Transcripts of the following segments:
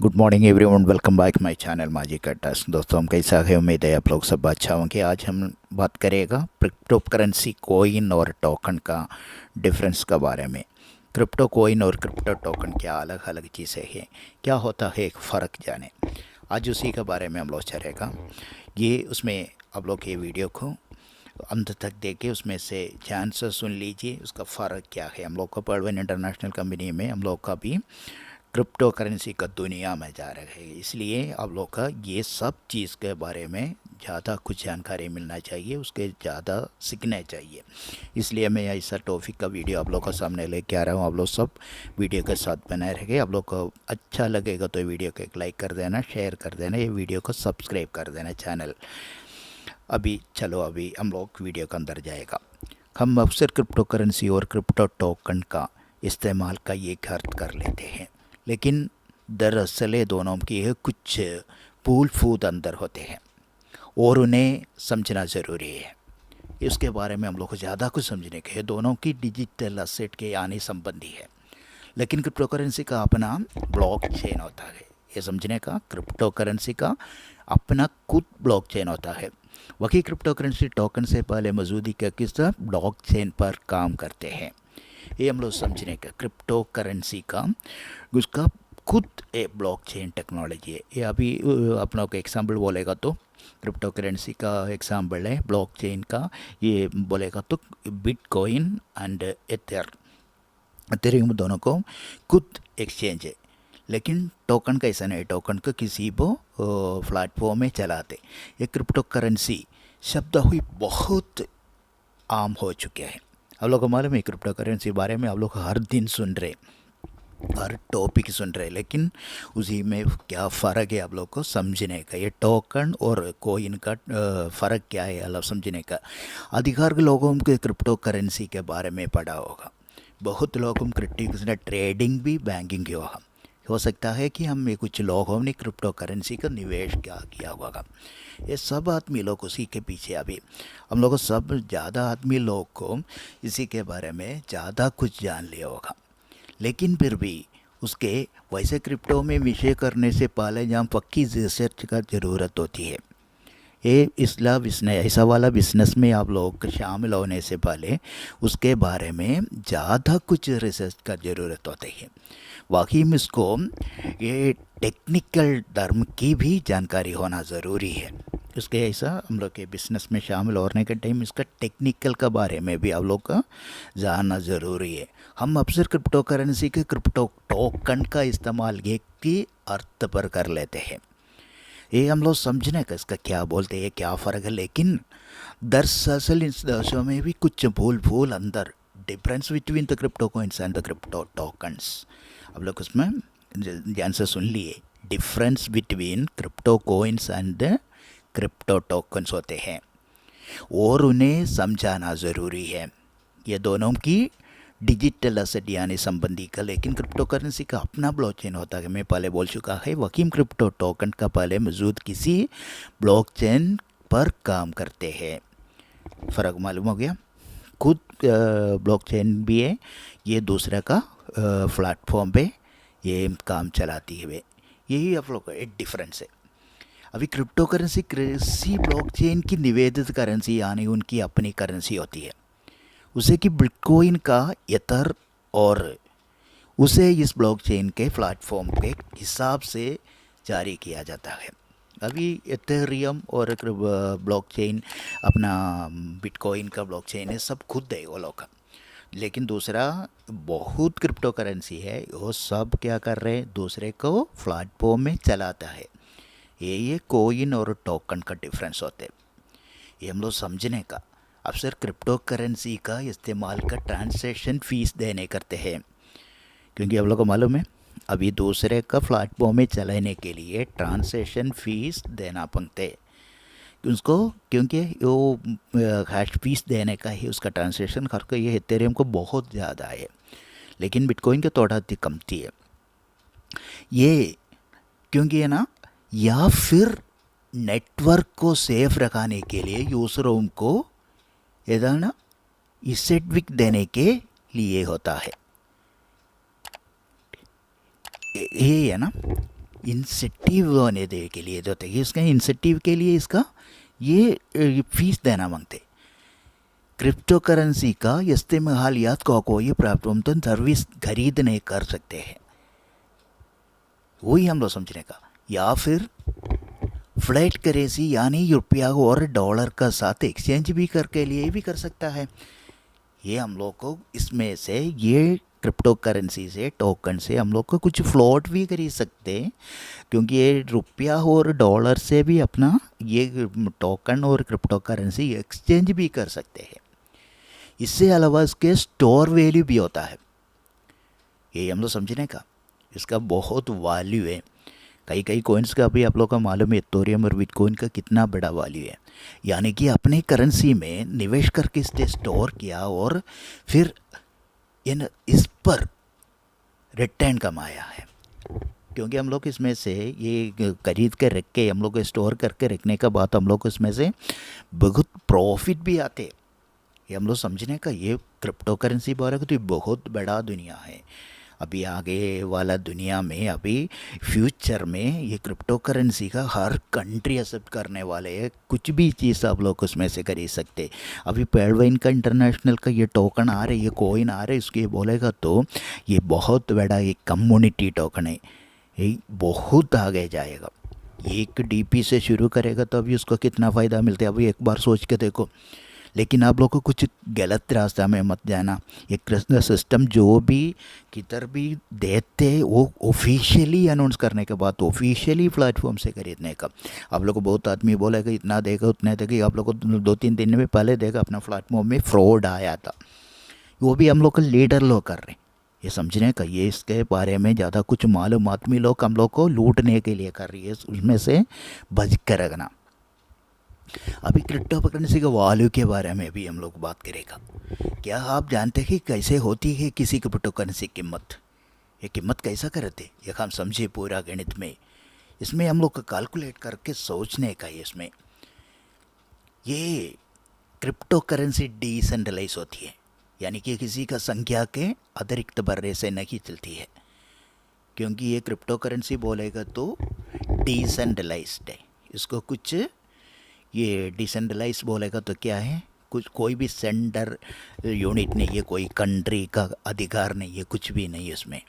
Good morning everyone, welcome back my channel माजी कट्टास। दोस्तों, हम कैसा है? उम्मीद है आप लोग सब अच्छा होंगे। आज हम बात करेगा क्रिप्टो करेंसी कोइन और टोकन का डिफरेंस के बारे में। क्रिप्टो कोइन और क्रिप्टो टोकन क्या अलग अलग चीज़ें हैं, क्या होता है, एक फ़र्क जाने। आज उसी के बारे में हम लोग चलेगा। ये उसमें आप लोग ये वीडियो को अंत तक देखे, उसमें से ध्यान से सुन लीजिए उसका फ़र्क क्या है। हम लोग का पर्वन इंटरनेशनल कंपनी में हम लोग का भी क्रिप्टो करेंसी का दुनिया में जा रहे हैं, इसलिए आप लोग का ये सब चीज़ के बारे में ज़्यादा कुछ जानकारी मिलना चाहिए, उसके ज़्यादा सीखना चाहिए। इसलिए मैं ऐसा टॉपिक का वीडियो आप लोग के सामने लेके आ रहा हूँ। आप लोग सब वीडियो के साथ बने रहेंगे। आप लोग को अच्छा लगेगा तो वीडियो को एक लाइक कर देना, शेयर कर देना, ये वीडियो को सब्सक्राइब कर देना चैनल। अभी चलो, अभी हम लोग वीडियो के अंदर जाएगा। हम अक्सर क्रिप्टो करेंसी और क्रिप्टो टोकन का इस्तेमाल का ये अर्थ कर लेते हैं, लेकिन दरअसल ये दोनों की कुछ फूल फूद अंदर होते हैं और उन्हें समझना ज़रूरी है। इसके बारे में हम लोग को ज़्यादा कुछ समझने के है। दोनों की डिजिटल असेट के आने संबंधी है, लेकिन क्रिप्टो करेंसी का अपना ब्लॉक चेन होता है। ये समझने का, क्रिप्टो करेंसी का अपना खुद ब्लॉक चेन होता है। वही क्रिप्टो करेंसी टोकन से पहले मौजूदी के किस ब्लॉक चेन पर काम करते हैं। ये हम लोग समझने का क्रिप्टो करेंसी का उसका खुद एक ब्लॉक चेन टेक्नोलॉजी है। ये अभी अपना को एग्जाम्पल बोलेगा तो क्रिप्टो करेंसी का एग्जाम्पल है ब्लॉक चेन का। ये बोलेगा तो बिटकॉइन एंड एथेरियम दोनों को खुद एक्सचेंज है, लेकिन टोकन का ऐसा नहीं। टोकन को किसी वो प्लेटफॉर्म में चलाते। ये क्रिप्टो करेंसी शब्द हुई बहुत आम हो चुके हैं। आप लोग को मालूम है क्रिप्टो करेंसी बारे में आप लोग हर दिन सुन रहे, हर टॉपिक सुन रहे, लेकिन उसी में क्या फ़र्क है आप लोग को समझने का। ये टोकन और कोइन का फ़र्क क्या है अलग समझने का। अधिकार के लोगों के क्रिप्टो करेंसी के बारे में पढ़ा होगा। बहुत लोगों क्रिप्टो ट्रेडिंग भी बैंकिंग की हो सकता है कि हम में कुछ लोगों ने क्रिप्टो करेंसी का निवेश क्या किया होगा। ये सब आदमी लोग उसी के पीछे। अभी हम लोग को सब ज़्यादा आदमी लोग को इसी के बारे में ज़्यादा कुछ जान लिया होगा, लेकिन फिर भी उसके वैसे क्रिप्टो में विषय करने से पहले जहाँ पक्की रिसर्च का ज़रूरत होती है। ये इसला बिजनेस ऐसा वाला बिजनेस में आप लोग शामिल होने से पहले उसके बारे में ज़्यादा कुछ रिसर्च का ज़रूरत होती है। वाकई में इसको ये टेक्निकल टर्म की भी जानकारी होना ज़रूरी है। उसके ऐसा हम लोग के बिजनेस में शामिल होने के टाइम इसका टेक्निकल के बारे में भी आप लोग का जानना ज़रूरी है। हम अक्सर क्रिप्टो करेंसी के क्रिप्टो टोकन का इस्तेमाल एक की अर्थ पर कर लेते हैं। ये हम लोग समझने का इसका क्या बोलते हैं, क्या फ़र्क है, लेकिन दरअसल इन देशों में भी कुछ भूल भूल अंदर difference between the crypto coins and the crypto tokens. आप लोग उसमें ध्यान से सुन लिए, difference between crypto coins and crypto tokens होते हैं और उन्हें समझाना ज़रूरी है। ये दोनों की डिजिटल असेट यानी संबंधी का, लेकिन क्रिप्टो करेंसी का अपना ब्लॉकचेन होता है। मैं पहले बोल चुका है, वकीम क्रिप्टो टोकन का पहले मौजूद किसी ब्लॉकचेन पर काम करते हैं। फ़र्क मालूम हो गया। खुद ब्लॉकचेन भी है, ये दूसरे का प्लेटफॉर्म पे ये काम चलाती है वे। यही आप लोग का एक डिफरेंस है। अभी क्रिप्टो करेंसी कृषि ब्लॉकचेन की निवेदित करेंसी यानी उनकी अपनी करेंसी होती है। उसे कि बिटकॉइन का इतर और उसे इस ब्लॉकचेन के प्लेटफॉर्म के हिसाब से जारी किया जाता है। अभी एथेरियम और ब्लॉकचेन अपना बिटकॉइन का ब्लॉकचेन है, सब खुद है वो लोग का। लेकिन दूसरा बहुत क्रिप्टो करेंसी है, वो सब क्या कर रहे हैं, दूसरे को प्लेटफॉर्म में चलाता है। ये कोइन और टोकन का डिफरेंस होते हैं, ये हम लोग समझने का। अब सर क्रिप्टो करेंसी का इस्तेमाल का ट्रांसैक्शन फ़ीस देने करते हैं, क्योंकि आप लोग को मालूम है अभी दूसरे का प्लेटफॉर्म में चलाने के लिए ट्रांसैक्शन फ़ीस देना पड़ते है उसको, क्योंकि वो हैश फीस देने का ही उसका ट्रांसैक्शन खर्च ये इथेरियम को बहुत ज़्यादा है, लेकिन बिटकॉइन के थोड़ा कमती है ये, क्योंकि है ना। या फिर नेटवर्क को सेफ रखने के लिए यूज़रों को इधर ना इसेटविक देने के लिए होता है। ये है ना, इंसेंटिव होने दे के लिए देते हैं, इसका इंसेंटिव के लिए इसका ये फीस देना मांगते। क्रिप्टो करेंसी का इस्तेमाल याद को कोई प्राप्त सर्विस खरीदने कर सकते हैं, वही हम लोग समझने का। या फिर फ्लैट करेंसी यानी रुपया और डॉलर का साथ एक्सचेंज भी करके लिए भी कर सकता है। ये हम लोग को इसमें से ये क्रिप्टो करेंसी से टोकन से हम लोग को कुछ फ्लोट भी खरीद सकते हैं, क्योंकि ये रुपया और डॉलर से भी अपना ये टोकन और क्रिप्टो करेंसी एक्सचेंज भी कर सकते हैं। इससे अलावा इसके स्टोर वैल्यू भी होता है, ये हम लोग समझने का। इसका बहुत वैल्यू है। कई कई कोइंस का भी आप लोग का मालूम है, इथेरियम और बिटकॉइन का कितना बड़ा वैल्यू है। यानी कि अपने करेंसी में निवेश करके इसे स्टोर किया और फिर इस पर रिटर्न कमाया है। क्योंकि हम लोग इसमें से ये खरीद के रख के हम लोग स्टोर करके रखने का बाद हम लोग इसमें से बहुत प्रॉफिट भी आते। ये हम लोग समझने का। ये क्रिप्टो करेंसी बोले तो बहुत बड़ा दुनिया है। अभी आगे वाला दुनिया में अभी फ्यूचर में ये क्रिप्टो करेंसी का हर कंट्री एक्सेप्ट करने वाले है। कुछ भी चीज़ आप लोग उसमें से खरीद सकते। अभी पेडवाइन का इंटरनेशनल का ये टोकन आ रहे, ये कोइन आ रहे, इसके बोलेगा तो ये बहुत बड़ा एक कम्युनिटी टोकन है, ये बहुत आगे जाएगा। एक डीपी से शुरू करेगा तो अभी उसको कितना फ़ायदा मिलता है, अभी एक बार सोच के देखो। लेकिन आप लोग को कुछ गलत रास्ता में मत जाना। एक सिस्टम जो भी किधर भी देते वो ऑफिशियली अनाउंस करने के बाद ऑफिशियली प्लेटफॉर्म से खरीदने का। आप लोग को बहुत आदमी बोलेगा इतना देगा उतना देगा, आप लोग को 2-3 दिन में पहले देगा अपना प्लेटफॉर्म में फ्रॉड आया था, वो भी हम लोग का लीडर लोग कर रहे हैं। ये समझने का, ये इसके बारे में ज़्यादा कुछ मालूम आदमी लोग हम लोग को लूटने के लिए कर रही है, उसमें से बच कर रखना। अभी क्रिप्टो करेंसी के वैल्यू के बारे में भी हम लोग बात करेगा। क्या आप जानते हैं कि कैसे होती है किसी क्रिप्टो करेंसी कीमत? ये कीमत कैसा करते, ये हम समझे पूरा गणित में। इसमें हम लोग को कैलकुलेट करके सोचने का है। इसमें ये क्रिप्टो करेंसी डिसेंट्रलाइज होती है, यानी कि किसी का संख्या के अतिरिक्त बढ़ने से नहीं चलती है। क्योंकि ये क्रिप्टो करेंसी बोलेगा तो डिसेंट्रलाइज्ड है। इसको कुछ ये डिसेंट्रलाइज बोलेगा तो क्या है, कुछ कोई भी सेंटर यूनिट नहीं है, कोई कंट्री का अधिकार नहीं है, कुछ भी नहीं है इसमें।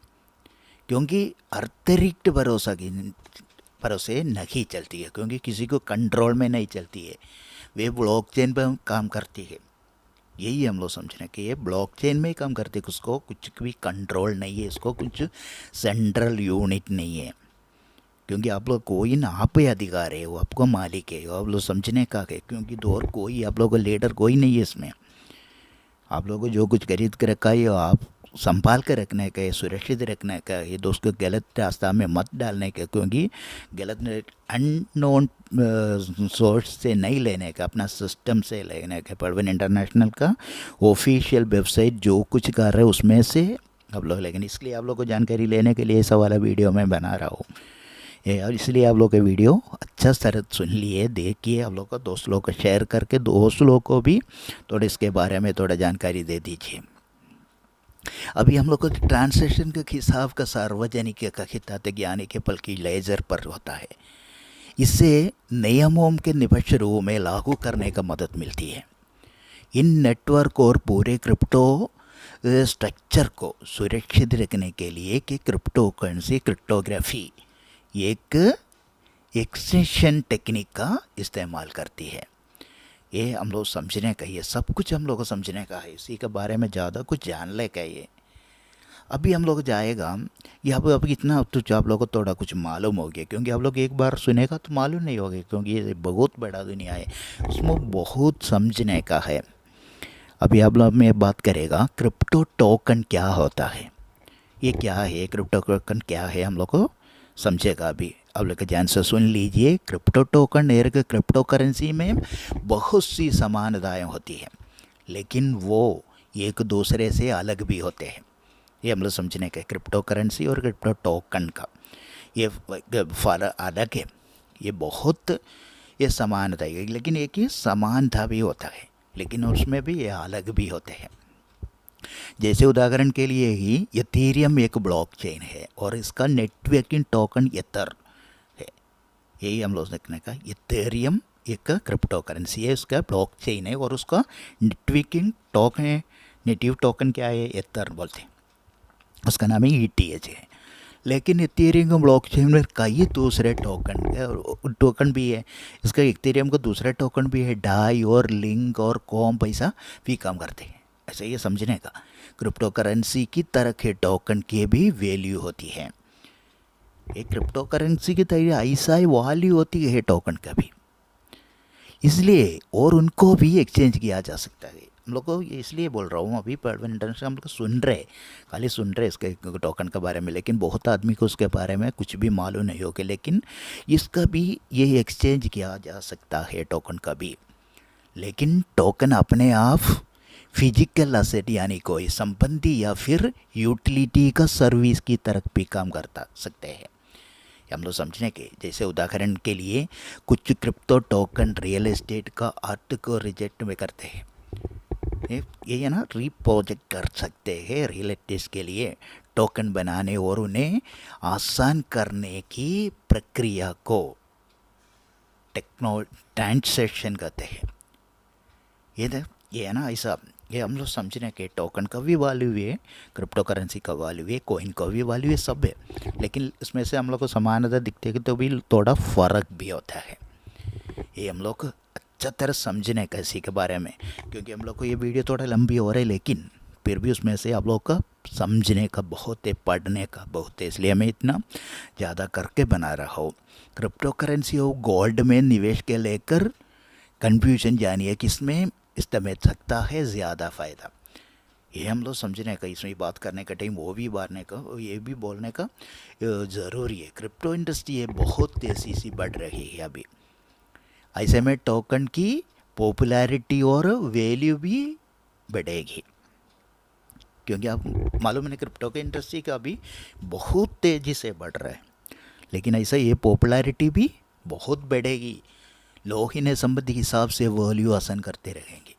क्योंकि अतिरिक्त भरोसे नहीं चलती है, क्योंकि किसी को कंट्रोल में नहीं चलती है, वे ब्लॉकचेन पर काम करती है। यही हम लोग समझना कि ये ब्लॉकचेन में ही काम करती है, उसको कुछ भी कंट्रोल नहीं है, इसको कुछ सेंट्रल यूनिट नहीं है। क्योंकि आप लोग कोई ना आप पे अधिकार है, वो आपको मालिक है, वो आप लोग समझने का है। क्योंकि और कोई आप लोग का लीडर कोई नहीं है इसमें। आप लोगों को जो कुछ खरीद कर रखा है आप संभाल कर रखने का है, सुरक्षित रखने का है। दोस्तों गलत रास्ता में मत डालने का, क्योंकि गलत अननोन सोर्स से नहीं लेने का, अपना सिस्टम से लेने का। पेडवाइन इंटरनेशनल का ऑफिशियल वेबसाइट जो कुछ कर रहे हैं उसमें से आप लोग, लेकिन इसलिए आप लोग को जानकारी लेने के लिए ऐसा वाला वीडियो मैं बना रहा हूँ। और इसलिए आप लोग के वीडियो अच्छा तरह सुन लिए, देखिए, आप लोग को दोस्त लोग को शेयर करके दोस्त लोग को भी थोड़ा इसके बारे में थोड़ा जानकारी दे दीजिए। अभी हम लोग को ट्रांसैक्शन का हिसाब का सार्वजनिक का हित ज्ञानी के पल की लेजर पर होता है। इससे नियमों के निष्पक्ष रूप में लागू करने का मदद मिलती है। इन नेटवर्क और पूरे क्रिप्टो स्ट्रक्चर को सुरक्षित रखने के लिए कि क्रिप्टो करेंसी क्रिप्टोग्राफी एक एक्सटेंशन टेक्निक का इस्तेमाल करती है। ये हम लोग समझने का, ये सब कुछ हम लोग को समझने का है। इसी के बारे में ज़्यादा कुछ जानने का ये। अभी हम लोग जाएगा यहाँ पर। अभी इतना तो आप लोग को थोड़ा कुछ मालूम हो गया, क्योंकि आप लोग एक बार सुनेगा तो मालूम नहीं होगा, क्योंकि ये बहुत बड़ा दुनिया है, उसमें बहुत समझने का है। अभी आप लोग में बात करेगा क्रिप्टो टोकन क्या होता है, ये क्या है, क्रिप्टो टोकन क्या है, हम लोग को समझेगा। अभी आप लोग ध्यान से सुन लीजिए। क्रिप्टो टोकन क्रिप्टो करेंसी में बहुत सी समानताएं होती हैं, लेकिन वो एक दूसरे से अलग भी होते हैं। ये हम लोग समझने का, क्रिप्टो करेंसी और क्रिप्टो टोकन का ये फर्क अलग है। ये बहुत ये समानता है, लेकिन एक ही समानता भी होता है, लेकिन उसमें भी ये अलग भी होते हैं। जैसे उदाहरण के लिए ही इथेरियम एक ब्लॉकचेन है और इसका नेटवर्किंग टोकन ईथर यही हम लोग देखने का। इथेरियम एक क्रिप्टो करेंसी है, उसका ब्लॉकचेन है और उसका नेटिव टोकन क्या है, एथर बोलते हैं, उसका नाम है ETH है। लेकिन इथेरियम ब्लॉकचेन में कई दूसरे टोकन भी है। इसका इथेरियम का दूसरा टोकन भी है, डाई और लिंक और कॉम्प ऐसा भी काम करते हैं। ऐसे ये समझने का, क्रिप्टो करेंसी की तरह के टोकन की भी वैल्यू होती है। एक क्रिप्टो करेंसी की तरह ऐसा ही वैल्यू होती है टोकन का भी, इसलिए और उनको भी एक्सचेंज किया जा सकता है। हम लोग को इसलिए बोल रहा हूँ, अभी इंटरनेट हम लोग सुन रहे, खाली सुन रहे इसके टोकन के बारे में, लेकिन बहुत आदमी को उसके बारे में कुछ भी मालूम नहीं होगा। लेकिन इसका भी ये एक्सचेंज किया जा सकता है टोकन का भी। लेकिन टोकन अपने आप फिजिकल असेट यानी कोई संपत्ति या फिर यूटिलिटी का सर्विस की तरह भी काम करता सकते हैं। हम लोग समझने के, जैसे उदाहरण के लिए कुछ क्रिप्टो टोकन रियल एस्टेट का आर्ट को रिजेक्ट में करते हैं, ये है ना, रिप्रोजेक्ट कर सकते हैं रियल एस्टेट के लिए टोकन बनाने और उन्हें आसान करने की प्रक्रिया को ट्रांजैक्शन कहते हैं। ये है ना ऐसा, ये हम लोग समझने के टोकन का भी वैल्यू है, क्रिप्टो करेंसी का वैल्यू है, कॉइन का भी वैल्यू है, सब है। लेकिन इसमें से हम लोग को समानता दिखते है तो भी थोड़ा फ़र्क भी होता है। ये हम लोग को अच्छा तरह समझने का इसी के बारे में, क्योंकि हम लोग को ये वीडियो थोड़ा लंबी हो रही है, लेकिन फिर भी उसमें से आप लोग का समझने का बहुत है, पढ़ने का बहुत है, इसलिए मैं इतना ज़्यादा करके बना रहा हूँ। क्रिप्टो करेंसी हो गोल्ड में निवेश के लेकर कन्फ्यूजन जानिए किसमें इस्तेमाल सकता है ज़्यादा फ़ायदा, ये हम लोग समझने का। इसमें बात करने का टाइम वो भी बारने का, ये भी बोलने का ज़रूरी है। क्रिप्टो इंडस्ट्री है बहुत तेज़ी से बढ़ रही है अभी, ऐसे में टोकन की पॉपुलैरिटी और वैल्यू भी बढ़ेगी, क्योंकि आप मालूम है क्रिप्टो के इंडस्ट्री का अभी बहुत तेज़ी से बढ़ रहा है। लेकिन ऐसा ये पॉपुलैरिटी भी बहुत बढ़ेगी, लोग इन्हें संपत्ति के हिसाब से वैल्यू आसान करते रहेंगे।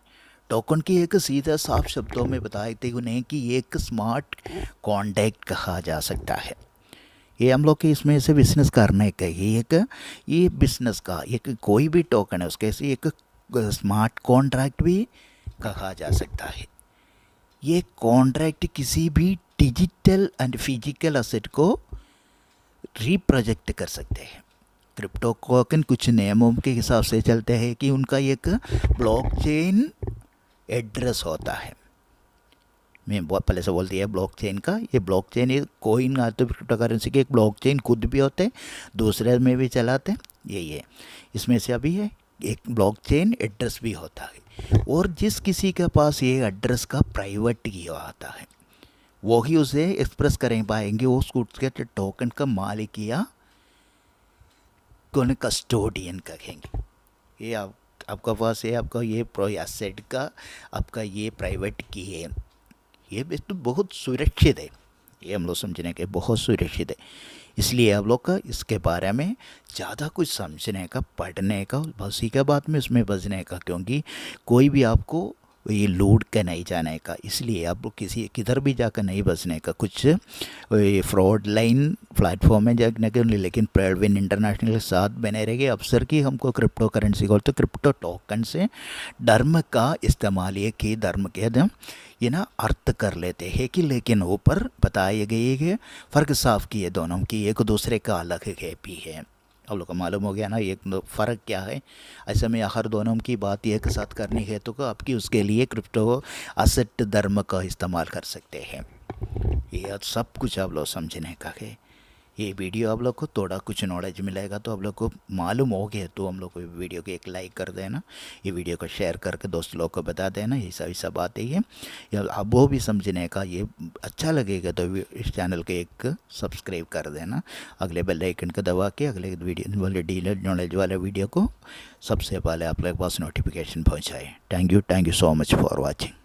टोकन की एक सीधा साफ शब्दों में बताते उन्हें कि एक स्मार्ट कॉन्ट्रैक्ट कहा जा सकता है। ये हम लोग के इसमें से बिजनेस करने का ही एक, ये बिजनेस का एक कोई भी टोकन है उसके से एक स्मार्ट कॉन्ट्रैक्ट भी कहा जा सकता है। ये कॉन्ट्रैक्ट किसी भी डिजिटल एंड फिजिकल असेट को रिप्रोजेक्ट कर सकते हैं। क्रिप्टो टोकन कुछ नियमों के हिसाब से चलते हैं कि उनका एक ब्लॉकचेन एड्रेस होता है। मैं बहुत पहले से बोलती है ब्लॉकचेन का, ये ब्लॉकचेन ये कोइन तो क्रिप्टो करेंसी के एक ब्लॉकचेन खुद भी होते हैं, दूसरे में भी चलाते हैं, यही है। इसमें से अभी है एक ब्लॉकचेन एड्रेस भी होता है, और जिस किसी के पास ये एड्रेस का प्राइवेट की आता है वो ही उसे एक्सप्रेस कर पाएंगे, उसके टोकन का मालिक या कौन कस्टोडियन कहेंगे। ये आपका पास है, आपका ये प्रो एसेट का आपका ये प्राइवेट की है, ये तो बहुत सुरक्षित है, ये हम लोग समझने के बहुत सुरक्षित है। इसलिए आप लोग का इसके बारे में ज़्यादा कुछ समझने का, पढ़ने का, उसी के बाद में उसमें बचने का, क्योंकि कोई भी आपको ये लूट के नहीं जाने का, इसलिए आप लोग किधर भी जाकर नहीं बचने का। कुछ फ्रॉड लाइन प्लेटफॉर्म में जाने के, लेकिन प्रवीण इंटरनेशनल के साथ बने रहेंगे। अवसर की हमको क्रिप्टो करेंसी को तो क्रिप्टो टोकन से धर्म का इस्तेमाल ये कि धर्म के ये ना अर्थ कर लेते हैं कि, लेकिन ऊपर बताए गए कि फ़र्क साफ किए दोनों की, एक दूसरे का अलग है भी है। आप लोग को मालूम हो गया ना एक फ़र्क क्या है। ऐसे में हर दोनों की बात एक साथ करनी है तो आपकी उसके लिए क्रिप्टो असेट धर्म का इस्तेमाल कर सकते हैं। ये सब कुछ आप लोग समझने का है। ये वीडियो आप लोग को थोड़ा कुछ नॉलेज मिलेगा तो आप लोग को मालूम हो गया तो हम लोग को वीडियो को एक लाइक कर देना, ये वीडियो को शेयर करके दोस्त लोग को बता देना। ये सब बात है ये, या आप वो भी समझने का, ये अच्छा लगेगा तो इस चैनल को एक सब्सक्राइब कर देना, अगले बेल आइकन को दबा के अगले वीडियो वाले नॉलेज वाले वीडियो को सबसे पहले आप लोग के पास नोटिफिकेशन पहुँचाए। Thank you so much for watching.